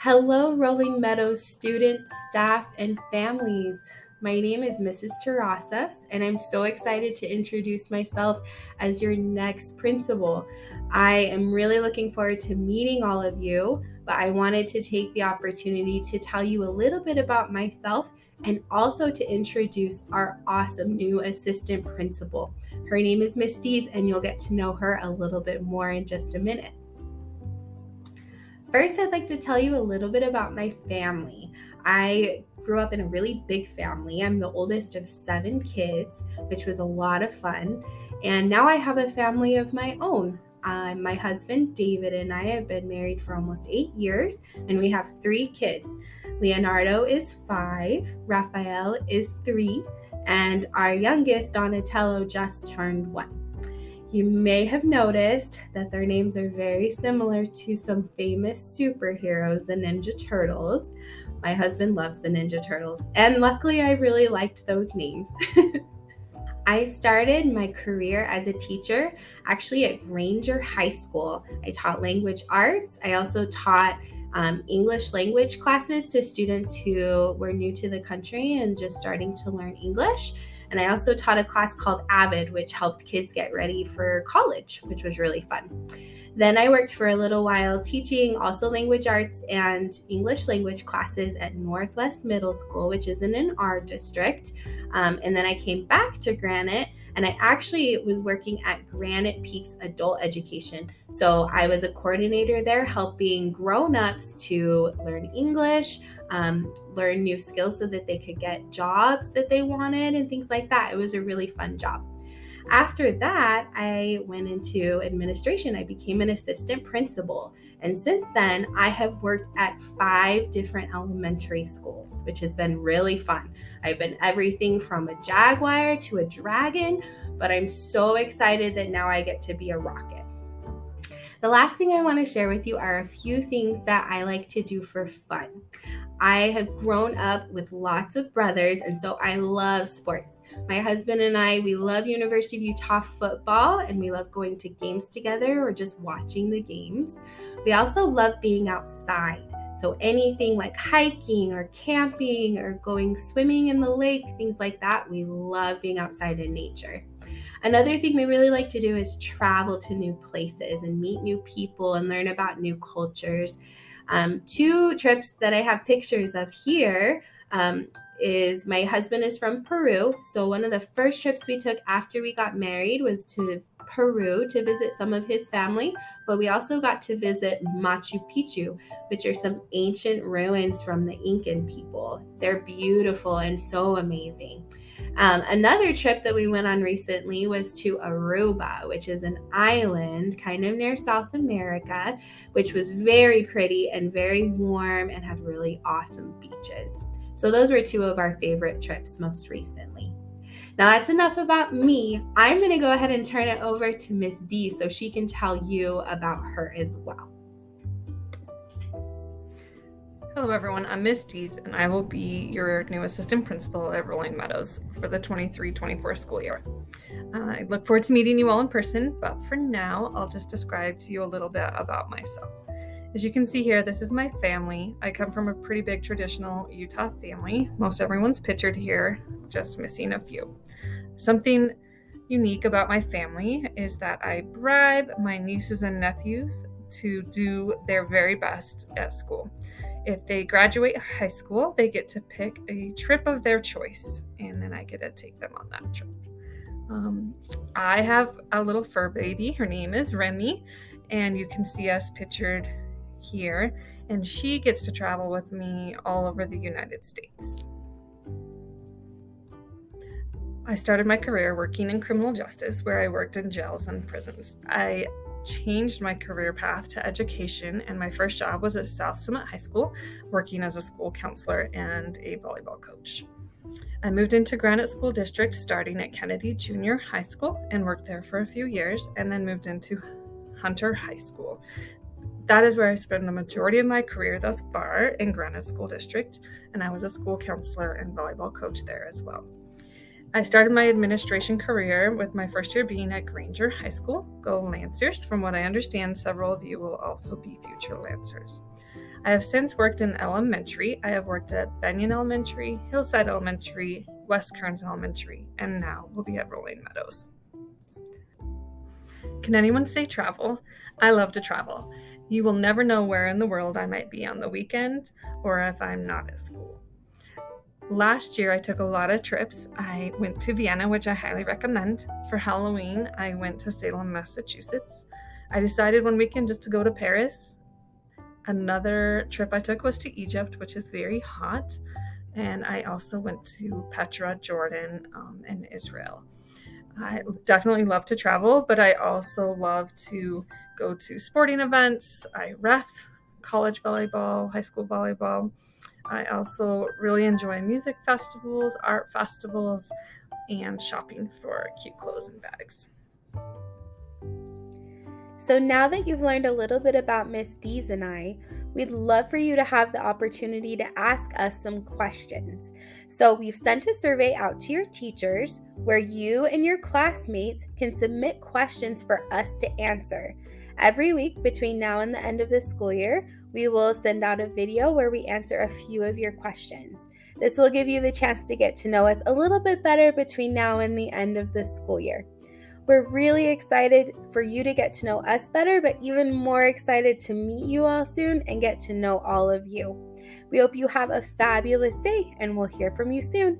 Hello, Rolling Meadows students, staff, and families. My name is Mrs. Terrazas, and I'm so excited to introduce myself as your next principal. I am really looking forward to meeting all of you, but I wanted to take the opportunity to tell you a little bit about myself and also to introduce our awesome new assistant principal. Her name is Miss Dees, and you'll get to know her a little bit more in just a minute. First, I'd like to tell you a little bit about my family. I grew up in a really big family. I'm the oldest of 7 kids, which was a lot of fun. And now I have a family of my own. My husband, David, and I have been married for almost 8 years, and we have 3 kids. Leonardo is 5, Raphael is 3, and our youngest, Donatello, just turned 1. You may have noticed that their names are very similar to some famous superheroes, the Ninja Turtles. My husband loves the Ninja Turtles, and luckily I really liked those names. I started my career as a teacher actually at Granger High School. I taught language arts. I also taught English language classes to students who were new to the country and just starting to learn English. And I also taught a class called AVID, which helped kids get ready for college, which was really fun. Then I worked for a little while teaching also language arts and English language classes at Northwest Middle School, which is in our district. And then I came back to Granite, and I actually was working at Granite Peaks Adult Education. So I was a coordinator there helping grown-ups to learn English, learn new skills so that they could get jobs that they wanted and things like that. It was a really fun job. After that, I went into administration. I became an assistant principal. And since then, I have worked at 5 different elementary schools, which has been really fun. I've been everything from a jaguar to a dragon, but I'm so excited that now I get to be a rocket. The last thing I want to share with you are a few things that I like to do for fun. I have grown up with lots of brothers, and so I love sports. My husband and I, we love University of Utah football, and we love going to games together or just watching the games. We also love being outside. So anything like hiking or camping or going swimming in the lake, things like that, we love being outside in nature. Another thing we really like to do is travel to new places and meet new people and learn about new cultures. 2 trips that I have pictures of here is my husband is from Peru. So one of the first trips we took after we got married was to Peru to visit some of his family, but we also got to visit Machu Picchu, which are some ancient ruins from the Incan people. They're beautiful and so amazing. Another trip that we went on recently was to Aruba, which is an island kind of near South America, which was very pretty and very warm and had really awesome beaches. So those were 2 of our favorite trips most recently. Now that's enough about me. I'm going to go ahead and turn it over to Miss D so she can tell you about her as well. Hello everyone, I'm Miss Dees, and I will be your new assistant principal at Rolling Meadows for the 23-24 school year. I look forward to meeting you all in person, but for now, I'll just describe to you a little bit about myself. As you can see here, this is my family. I come from a pretty big traditional Utah family. Most everyone's pictured here, just missing a few. Something unique about my family is that I bribe my nieces and nephews to do their very best at school. If they graduate high school, they get to pick a trip of their choice, and then I get to take them on that trip. I have a little fur baby. Her name is Remy, and you can see us pictured here, and she gets to travel with me all over the United States. I started my career working in criminal justice, where I worked in jails and prisons. I changed my career path to education, and my first job was at South Summit High School, working as a school counselor and a volleyball coach. I moved into Granite School District starting at Kennedy Junior High School and worked there for a few years, and then moved into Hunter High School. That is where I spent the majority of my career thus far, in Granite School District, and I was a school counselor and volleyball coach there as well. I started my administration career with my first year being at Granger High School. Go Lancers. From what I understand, several of you will also be future Lancers. I have since worked in elementary. I have worked at Benyon Elementary, Hillside Elementary, West Kearns Elementary, and now we'll be at Rolling Meadows. Can anyone say travel? I love to travel. You will never know where in the world I might be on the weekend or if I'm not at school. Last year, I took a lot of trips. I went to Vienna, which I highly recommend. For Halloween, I went to Salem, Massachusetts. I decided one weekend just to go to Paris. Another trip I took was to Egypt, which is very hot. And I also went to Petra, Jordan, and Israel. I definitely love to travel, but I also love to go to sporting events. I ref college volleyball, high school volleyball. I also really enjoy music festivals, art festivals, and shopping for cute clothes and bags. So now that you've learned a little bit about Miss Dees and I, we'd love for you to have the opportunity to ask us some questions. So we've sent a survey out to your teachers where you and your classmates can submit questions for us to answer. Every week between now and the end of the school year, we will send out a video where we answer a few of your questions. This will give you the chance to get to know us a little bit better between now and the end of the school year. We're really excited for you to get to know us better, but even more excited to meet you all soon and get to know all of you. We hope you have a fabulous day, and we'll hear from you soon.